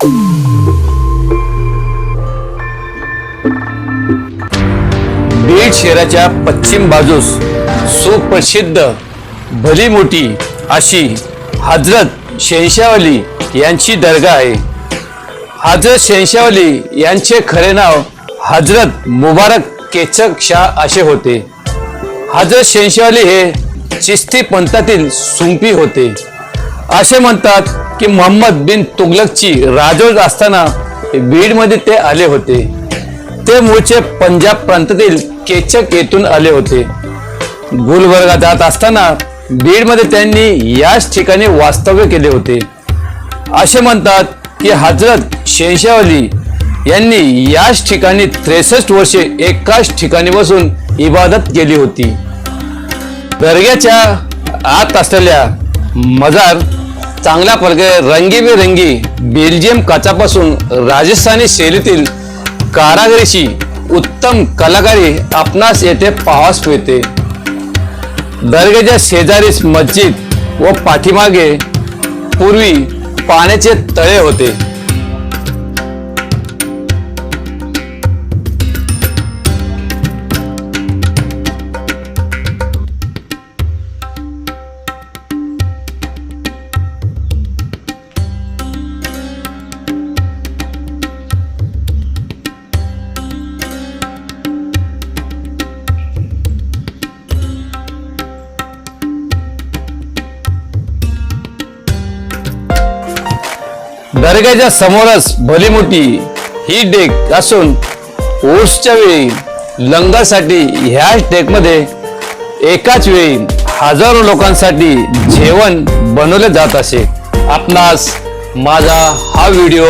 बीड शहराच्या पश्चिम बाजूस सुप्रसिद्ध भली मोठी अशी हजरत शहंशाहवली यांची दर्गा आहे। हजरत शहंशाहवली यांचे खरे नाव हजरत मुबारक केचक शाह असे होते। हजरत शहंशाहवली हे चिश्ती पंथातील सुंफी होते। असे म्हणतात की मोहम्मद बिन तुगलकची राजवट असताना बीडमध्ये ते आले होते। ते मूळचे पंजाब प्रांतातील केचक येथून आले होते। गुलबर्गा जात असताना बीडमध्ये त्यांनी याच ठिकाणी वास्तव्य केले होते। असे म्हणतात की हजरत शहंशाहवली यांनी याच ठिकाणी 63 वर्षे एकाच ठिकाणी बसून इबादत केली होती। दर्ग्याच्या आत असलेल्या मजार चांगल्या प्रकारे रंगीबेरंगी बेल्जियम काचापासून राजस्थानी शैलीतील कारागिरीची उत्तम कलाकारी आपणास येथे पाहावयास मिळते। दर्ग्याच्या शेजारीच मस्जिद व पाठीमागे पूर्वी पाण्याचे तळे होते। दर्ग्याच्या समोरच भली मोठी ही डेक असून उर्सच्या वेळी लंगरसाठी ह्याच डेकमध्ये एकाच वेळी हजारो लोकांसाठी जेवण बनवले जात असे। आपणास माझा हा व्हिडिओ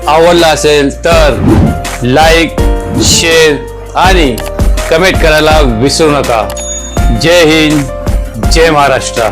आवडला असेल तर लाईक, शेअर आणि कमेंट करायला विसरू नका। जय हिंद, जय महाराष्ट्र।